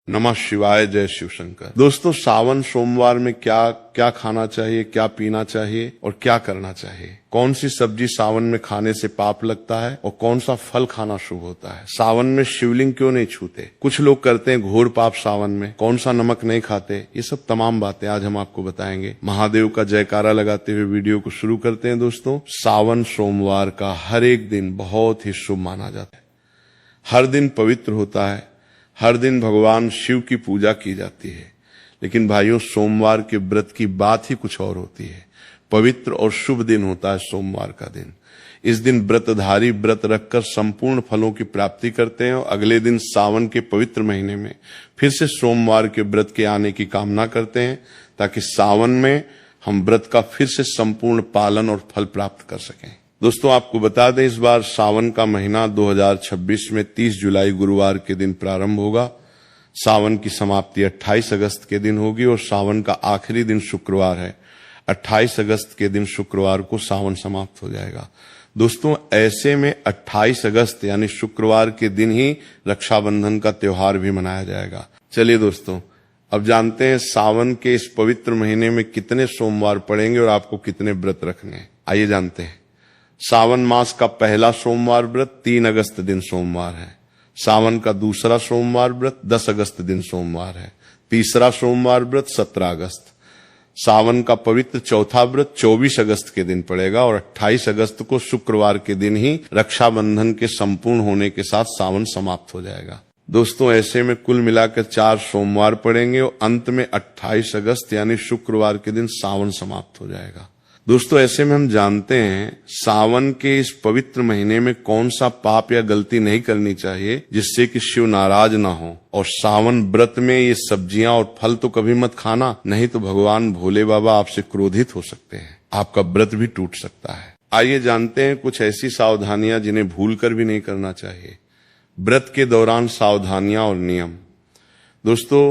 नमः शिवाय, जय शिव शंकर। दोस्तों, सावन सोमवार में क्या क्या खाना चाहिए, क्या पीना चाहिए और क्या करना चाहिए, कौन सी सब्जी सावन में खाने से पाप लगता है और कौन सा फल खाना शुभ होता है, सावन में शिवलिंग क्यों नहीं छूते, कुछ लोग करते हैं घोर पाप सावन में, कौन सा नमक नहीं खाते, ये सब तमाम बातें आज हम आपको बताएंगे। महादेव का जयकारा लगाते हुए वीडियो को शुरू करते हैं। दोस्तों, सावन सोमवार का हर एक दिन बहुत ही शुभ माना जाता है। हर दिन पवित्र होता है, हर दिन भगवान शिव की पूजा की जाती है। लेकिन भाइयों, सोमवार के व्रत की बात ही कुछ और होती है। पवित्र और शुभ दिन होता है सोमवार का दिन। इस दिन व्रतधारी व्रत रखकर संपूर्ण फलों की प्राप्ति करते हैं और अगले दिन सावन के पवित्र महीने में फिर से सोमवार के व्रत के आने की कामना करते हैं, ताकि सावन में हम व्रत का फिर से संपूर्ण पालन और फल प्राप्त कर सकें। दोस्तों, आपको बता दें, इस बार सावन का महीना 2026 में 30 जुलाई गुरुवार के दिन प्रारंभ होगा। सावन की समाप्ति 28 अगस्त के दिन होगी और सावन का आखिरी दिन शुक्रवार है। 28 अगस्त के दिन शुक्रवार को सावन समाप्त हो जाएगा। दोस्तों, ऐसे में 28 अगस्त यानी शुक्रवार के दिन ही रक्षाबंधन का त्योहार भी मनाया जाएगा। चलिए दोस्तों, अब जानते हैं सावन के इस पवित्र महीने में कितने सोमवार पड़ेंगे और आपको कितने व्रत रखने हैं। आइए जानते हैं। सावन मास का पहला सोमवार व्रत 3 अगस्त दिन सोमवार है। सावन का दूसरा सोमवार व्रत 10 अगस्त दिन सोमवार है। तीसरा सोमवार व्रत 17 अगस्त। सावन का पवित्र चौथा व्रत 24 अगस्त के दिन पड़ेगा और 28 अगस्त को शुक्रवार के दिन ही रक्षाबंधन के संपूर्ण होने के साथ सावन समाप्त हो जाएगा। दोस्तों, ऐसे में कुल मिलाकर 4 सोमवार पड़ेंगे और अंत में 28 अगस्त यानी शुक्रवार के दिन सावन समाप्त हो जाएगा। दोस्तों, ऐसे में हम जानते हैं सावन के इस पवित्र महीने में कौन सा पाप या गलती नहीं करनी चाहिए जिससे कि शिव नाराज ना हो। और सावन व्रत में ये सब्जियां और फल तो कभी मत खाना, नहीं तो भगवान भोले बाबा आपसे क्रोधित हो सकते हैं, आपका व्रत भी टूट सकता है। आइए जानते हैं कुछ ऐसी सावधानियां जिन्हें भूलकर भी नहीं करना चाहिए। व्रत के दौरान सावधानियां और नियम। दोस्तों,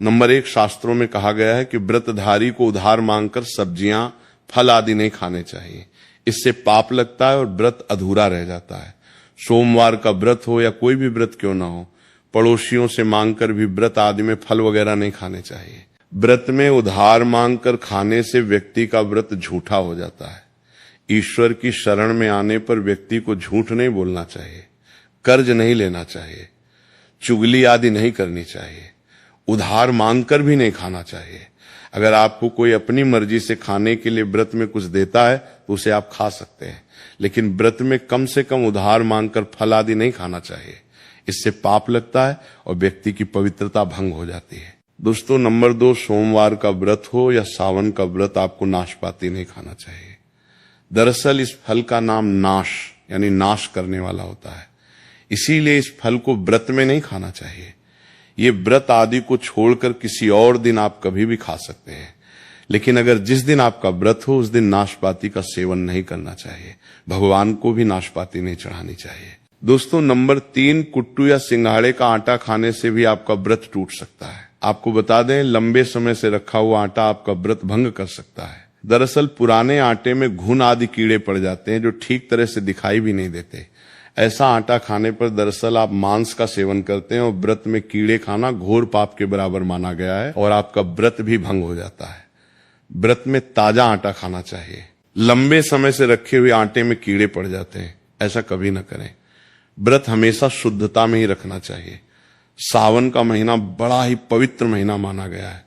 नंबर 1, शास्त्रों में कहा गया है कि व्रतधारी को उधार मांगकर सब्जियां फल आदि नहीं खाने चाहिए। इससे पाप लगता है और व्रत अधूरा रह जाता है। सोमवार का व्रत हो या कोई भी व्रत क्यों ना हो, पड़ोसियों से मांगकर भी व्रत आदि में फल वगैरह नहीं खाने चाहिए। व्रत में उधार मांगकर खाने से व्यक्ति का व्रत झूठा हो जाता है। ईश्वर की शरण में आने पर व्यक्ति को झूठ नहीं बोलना चाहिए, कर्ज नहीं लेना चाहिए, चुगली आदि नहीं करनी चाहिए, उधार मांगकर भी नहीं खाना चाहिए। अगर आपको कोई अपनी मर्जी से खाने के लिए व्रत में कुछ देता है तो उसे आप खा सकते हैं, लेकिन व्रत में कम से कम उधार मांगकर फल आदि नहीं खाना चाहिए। इससे पाप लगता है और व्यक्ति की पवित्रता भंग हो जाती है। दोस्तों, नंबर 2, सोमवार का व्रत हो या सावन का व्रत, आपको नाशपाती नहीं खाना चाहिए। दरअसल इस फल का नाम नाश यानी नाश करने वाला होता है, इसीलिए इस फल को व्रत में नहीं खाना चाहिए। ये व्रत आदि को छोड़कर किसी और दिन आप कभी भी खा सकते हैं, लेकिन अगर जिस दिन आपका व्रत हो उस दिन नाशपाती का सेवन नहीं करना चाहिए। भगवान को भी नाशपाती नहीं चढ़ानी चाहिए। दोस्तों, नंबर 3, कुट्टू या सिंघाड़े का आटा खाने से भी आपका व्रत टूट सकता है। आपको बता दें, लंबे समय से रखा हुआ आटा आपका व्रत भंग कर सकता है। दरअसल पुराने आटे में घुन आदि कीड़े पड़ जाते हैं जो ठीक तरह से दिखाई भी नहीं देते। ऐसा आटा खाने पर दरअसल आप मांस का सेवन करते हैं और व्रत में कीड़े खाना घोर पाप के बराबर माना गया है और आपका व्रत भी भंग हो जाता है। व्रत में ताजा आटा खाना चाहिए। लंबे समय से रखे हुए आटे में कीड़े पड़ जाते हैं, ऐसा कभी न करें। व्रत हमेशा शुद्धता में ही रखना चाहिए। सावन का महीना बड़ा ही पवित्र महीना माना गया है,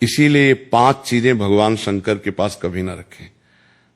इसीलिए ये 5 चीजें भगवान शंकर के पास कभी न रखें।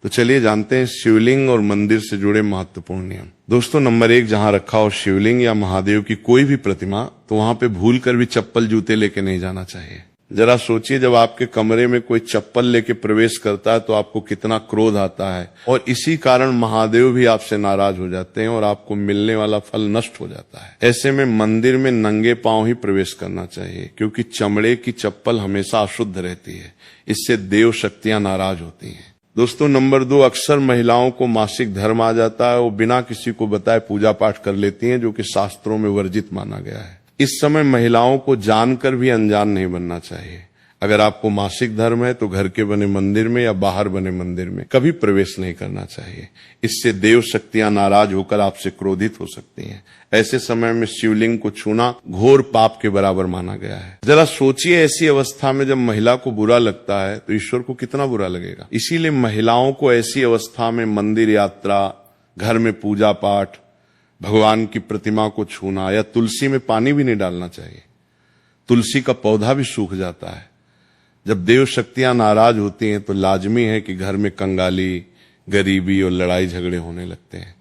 तो चलिए जानते हैं शिवलिंग और मंदिर से जुड़े महत्वपूर्ण नियम। दोस्तों, नंबर 1, जहां रखा हो शिवलिंग या महादेव की कोई भी प्रतिमा, तो वहां पे भूल कर भी चप्पल जूते लेके नहीं जाना चाहिए। जरा सोचिए, जब आपके कमरे में कोई चप्पल लेके प्रवेश करता है तो आपको कितना क्रोध आता है, और इसी कारण महादेव भी आपसे नाराज हो जाते हैं और आपको मिलने वाला फल नष्ट हो जाता है। ऐसे में मंदिर में नंगे पांव ही प्रवेश करना चाहिए, क्योंकि चमड़े की चप्पल हमेशा अशुद्ध रहती है। इससे देव शक्तियां नाराज होती हैं। दोस्तों, नंबर 2, अक्सर महिलाओं को मासिक धर्म आ जाता है, वो बिना किसी को बताए पूजा पाठ कर लेती हैं, जो कि शास्त्रों में वर्जित माना गया है। इस समय महिलाओं को जानकर भी अनजान नहीं बनना चाहिए। अगर आपको मासिक धर्म है तो घर के बने मंदिर में या बाहर बने मंदिर में कभी प्रवेश नहीं करना चाहिए। इससे देव शक्तियां नाराज होकर आपसे क्रोधित हो सकती हैं। ऐसे समय में शिवलिंग को छूना घोर पाप के बराबर माना गया है। जरा सोचिए, ऐसी अवस्था में जब महिला को बुरा लगता है तो ईश्वर को कितना बुरा लगेगा। इसीलिए महिलाओं को ऐसी अवस्था में मंदिर यात्रा, घर में पूजा पाठ, भगवान की प्रतिमा को छूना या तुलसी में पानी भी नहीं डालना चाहिए। तुलसी का पौधा भी सूख जाता है। जब देव शक्तियां नाराज होती हैं तो लाजमी है कि घर में कंगाली, गरीबी और लड़ाई झगड़े होने लगते हैं।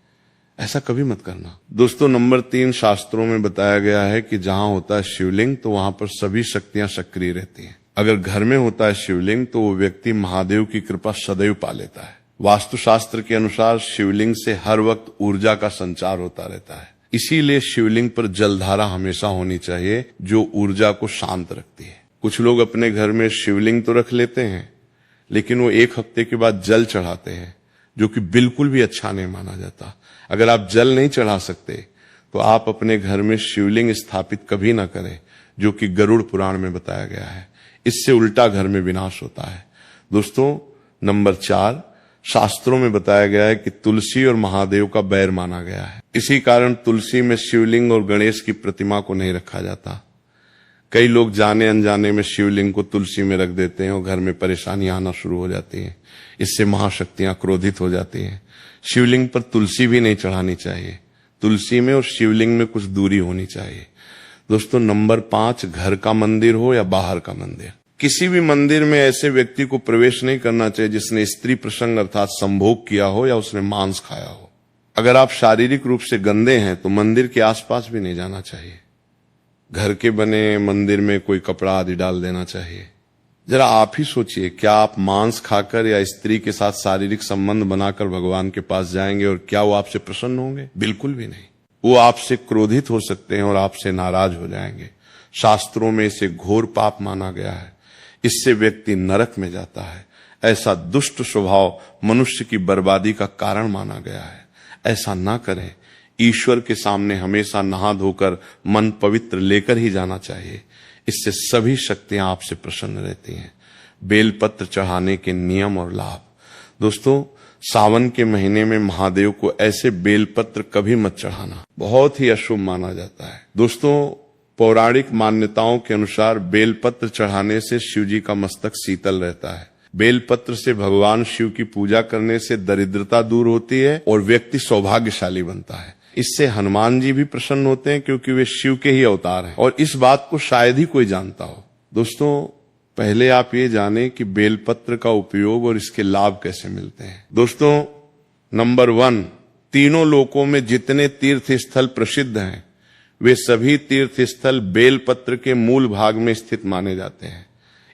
ऐसा कभी मत करना। दोस्तों, नंबर 3, शास्त्रों में बताया गया है कि जहां होता है शिवलिंग तो वहां पर सभी शक्तियां सक्रिय रहती हैं। अगर घर में होता है शिवलिंग तो वो व्यक्ति महादेव की कृपा सदैव पा लेता है। वास्तुशास्त्र के अनुसार शिवलिंग से हर वक्त ऊर्जा का संचार होता रहता है। इसीलिए शिवलिंग पर जलधारा हमेशा होनी चाहिए जो ऊर्जा को शांत रखती है। कुछ लोग अपने घर में शिवलिंग तो रख लेते हैं लेकिन वो 1 हफ्ते के बाद जल चढ़ाते हैं, जो कि बिल्कुल भी अच्छा नहीं माना जाता। अगर आप जल नहीं चढ़ा सकते तो आप अपने घर में शिवलिंग स्थापित कभी ना करें, जो कि गरुड़ पुराण में बताया गया है। इससे उल्टा घर में विनाश होता है। दोस्तों, नंबर 4, शास्त्रों में बताया गया है कि तुलसी और महादेव का बैर माना गया है। इसी कारण तुलसी में शिवलिंग और गणेश की प्रतिमा को नहीं रखा जाता। कई लोग जाने अनजाने में शिवलिंग को तुलसी में रख देते हैं और घर में परेशानियां आना शुरू हो जाती हैं। इससे महाशक्तियां क्रोधित हो जाती हैं। शिवलिंग पर तुलसी भी नहीं चढ़ानी चाहिए। तुलसी में और शिवलिंग में कुछ दूरी होनी चाहिए। दोस्तों, नंबर 5, घर का मंदिर हो या बाहर का मंदिर, किसी भी मंदिर में ऐसे व्यक्ति को प्रवेश नहीं करना चाहिए जिसने स्त्री प्रसंग अर्थात संभोग किया हो या उसने मांस खाया हो। अगर आप शारीरिक रूप से गंदे हैं तो मंदिर के आसपास भी नहीं जाना चाहिए। घर के बने मंदिर में कोई कपड़ा आदि डाल देना चाहिए। जरा आप ही सोचिए, क्या आप मांस खाकर या स्त्री के साथ शारीरिक संबंध बनाकर भगवान के पास जाएंगे और क्या वो आपसे प्रसन्न होंगे? बिल्कुल भी नहीं। वो आपसे क्रोधित हो सकते हैं और आपसे नाराज हो जाएंगे। शास्त्रों में इसे घोर पाप माना गया है। इससे व्यक्ति नरक में जाता है। ऐसा दुष्ट स्वभाव मनुष्य की बर्बादी का कारण माना गया है। ऐसा ना करें। ईश्वर के सामने हमेशा नहा धोकर मन पवित्र लेकर ही जाना चाहिए। इससे सभी शक्तियां आपसे प्रसन्न रहती हैं। बेलपत्र चढ़ाने के नियम और लाभ। दोस्तों, सावन के महीने में महादेव को ऐसे बेलपत्र कभी मत चढ़ाना, बहुत ही अशुभ माना जाता है। दोस्तों, पौराणिक मान्यताओं के अनुसार बेलपत्र चढ़ाने से शिव जी का मस्तक शीतल रहता है। बेलपत्र से भगवान शिव की पूजा करने से दरिद्रता दूर होती है और व्यक्ति सौभाग्यशाली बनता है। इससे हनुमान जी भी प्रसन्न होते हैं क्योंकि वे शिव के ही अवतार हैं और इस बात को शायद ही कोई जानता हो। दोस्तों, पहले आप ये जानें कि बेलपत्र का उपयोग और इसके लाभ कैसे मिलते हैं। दोस्तों, नंबर 1, तीनों लोकों में जितने तीर्थ स्थल प्रसिद्ध हैं वे सभी तीर्थ स्थल बेलपत्र के मूल भाग में स्थित माने जाते हैं।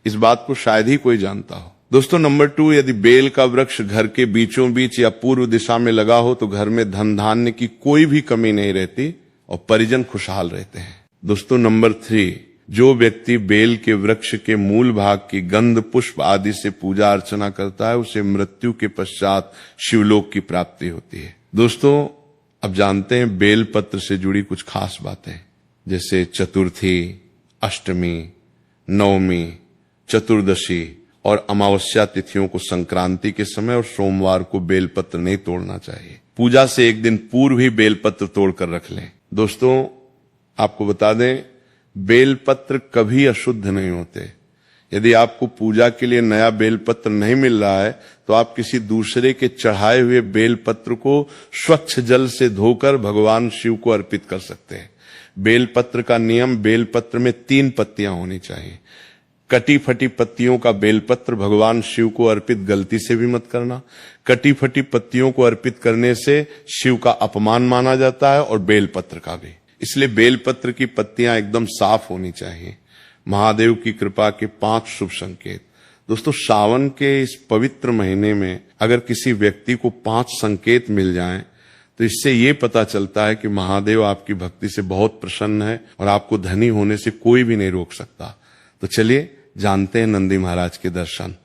इस बात को शायद ही कोई जानता हो। दोस्तों, नंबर 2, यदि बेल का वृक्ष घर के बीचों बीच या पूर्व दिशा में लगा हो तो घर में धन धान्य की कोई भी कमी नहीं रहती और परिजन खुशहाल रहते हैं। दोस्तों, नंबर 3, जो व्यक्ति बेल के वृक्ष के मूल भाग की गंध पुष्प आदि से पूजा अर्चना करता है उसे मृत्यु के पश्चात शिवलोक की प्राप्ति होती है। दोस्तों, अब जानते हैं बेल पत्र से जुड़ी कुछ खास बातें, जैसे चतुर्थी, अष्टमी, नवमी, चतुर्दशी और अमावस्या तिथियों को संक्रांति के समय और सोमवार को बेलपत्र नहीं तोड़ना चाहिए। पूजा से एक दिन पूर्व ही बेलपत्र तोड़कर रख लें। दोस्तों, आपको बता दें, बेलपत्र कभी अशुद्ध नहीं होते। यदि आपको पूजा के लिए नया बेलपत्र नहीं मिल रहा है तो आप किसी दूसरे के चढ़ाए हुए बेलपत्र को स्वच्छ जल से धोकर भगवान शिव को अर्पित कर सकते हैं। बेलपत्र का नियम, बेलपत्र में 3 पत्तियां होनी चाहिए। कटी फटी पत्तियों का बेलपत्र भगवान शिव को अर्पित गलती से भी मत करना। कटी फटी पत्तियों को अर्पित करने से शिव का अपमान माना जाता है और बेलपत्र का भी। इसलिए बेलपत्र की पत्तियां एकदम साफ होनी चाहिए। महादेव की कृपा के 5 शुभ संकेत। दोस्तों, सावन के इस पवित्र महीने में अगर किसी व्यक्ति को 5 संकेत मिल जाएं तो इससे ये पता चलता है कि महादेव आपकी भक्ति से बहुत प्रसन्न है और आपको धनी होने से कोई भी नहीं रोक सकता। तो चलिए जानते हैं नंदी महाराज के दर्शन।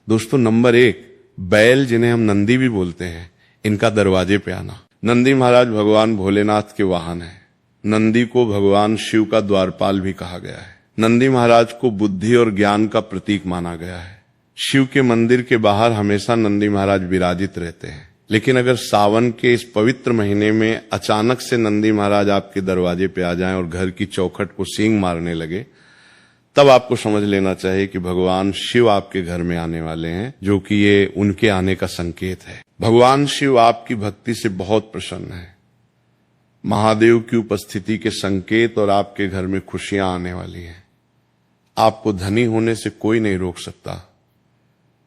दोस्तों, नंबर 1, बैल जिन्हें हम नंदी भी बोलते हैं, इनका दरवाजे पे आना। नंदी महाराज भगवान भोलेनाथ के वाहन हैं। नंदी को भगवान शिव का द्वारपाल भी कहा गया है। नंदी महाराज को बुद्धि और ज्ञान का प्रतीक माना गया है। शिव के मंदिर के बाहर हमेशा नंदी महाराज विराजित रहते हैं। लेकिन अगर सावन के इस पवित्र महीने में अचानक से नंदी महाराज आपके दरवाजे पे आ जाएं और घर की चौखट को सींग मारने लगे, तब आपको समझ लेना चाहिए कि भगवान शिव आपके घर में आने वाले हैं, जो कि ये उनके आने का संकेत है। भगवान शिव आपकी भक्ति से बहुत प्रसन्न है। महादेव की उपस्थिति के संकेत और आपके घर में खुशियां आने वाली हैं। आपको धनी होने से कोई नहीं रोक सकता,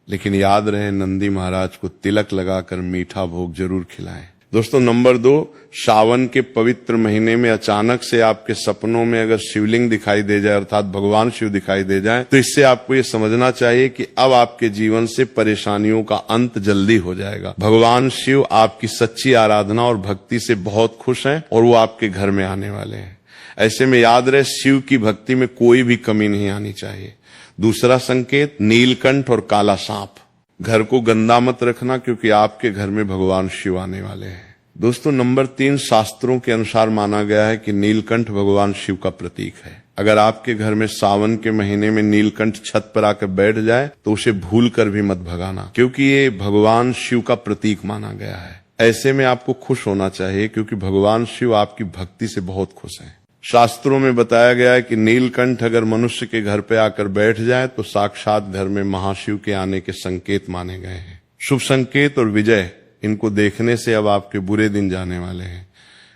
लेकिन याद रहे नंदी महाराज को तिलक लगाकर मीठा भोग जरूर खिलाएं। दोस्तों, नंबर 2, सावन के पवित्र महीने में अचानक से आपके सपनों में अगर शिवलिंग दिखाई दे जाए, अर्थात भगवान शिव दिखाई दे जाए, तो इससे आपको ये समझना चाहिए कि अब आपके जीवन से परेशानियों का अंत जल्दी हो जाएगा। भगवान शिव आपकी सच्ची आराधना और भक्ति से बहुत खुश हैं और वो आपके घर में आने वाले हैं। ऐसे में याद रहे, शिव की भक्ति में कोई भी कमी नहीं आनी चाहिए। दूसरा संकेत, नीलकंठ और काला सांप। घर को गंदा मत रखना, क्योंकि आपके घर में भगवान शिव आने वाले हैं। दोस्तों, नंबर 3, शास्त्रों के अनुसार माना गया है कि नीलकंठ भगवान शिव का प्रतीक है। अगर आपके घर में सावन के महीने में नीलकंठ छत पर आकर बैठ जाए तो उसे भूल कर भी मत भगाना, क्योंकि ये भगवान शिव का प्रतीक माना गया है। ऐसे में आपको खुश होना चाहिए, क्योंकि भगवान शिव आपकी भक्ति से बहुत खुश हैं। शास्त्रों में बताया गया है कि नीलकंठ अगर मनुष्य के घर पे आकर बैठ जाए तो साक्षात घर में महाशिव के आने के संकेत माने गए हैं। शुभ संकेत और विजय, इनको देखने से अब आपके बुरे दिन जाने वाले हैं।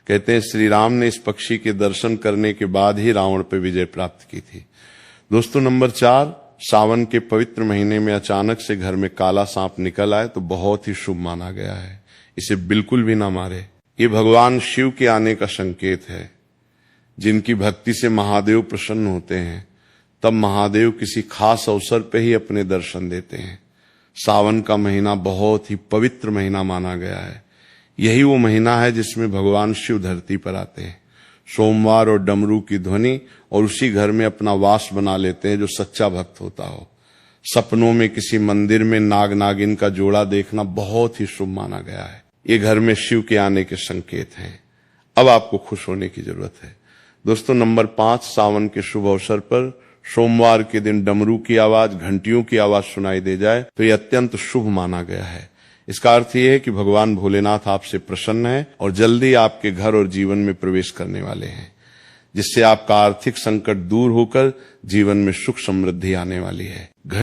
कहते हैं श्री राम ने इस पक्षी के दर्शन करने के बाद ही रावण पे विजय प्राप्त की थी। दोस्तों, नंबर 4, सावन के पवित्र महीने में अचानक से घर में काला सांप निकल आए तो बहुत ही शुभ माना गया है। इसे बिल्कुल भी ना मारे। ये भगवान शिव के आने का संकेत है। जिनकी भक्ति से महादेव प्रसन्न होते हैं, तब महादेव किसी खास अवसर पे ही अपने दर्शन देते हैं। सावन का महीना बहुत ही पवित्र महीना माना गया है। यही वो महीना है जिसमें भगवान शिव धरती पर आते हैं। सोमवार और डमरू की ध्वनि और उसी घर में अपना वास बना लेते हैं जो सच्चा भक्त होता हो। सपनों में किसी मंदिर में नाग नागिन का जोड़ा देखना बहुत ही शुभ माना गया है। ये घर में शिव के आने के संकेत हैं। अब आपको खुश होने की जरूरत है। दोस्तों, नंबर 5, सावन के शुभ अवसर पर सोमवार के दिन डमरू की आवाज, घंटियों की आवाज सुनाई दे जाए तो ये अत्यंत शुभ माना गया है। इसका अर्थ ये है कि भगवान भोलेनाथ आपसे प्रसन्न है और जल्दी आपके घर और जीवन में प्रवेश करने वाले हैं, जिससे आपका आर्थिक संकट दूर होकर जीवन में सुख समृद्धि आने वाली है।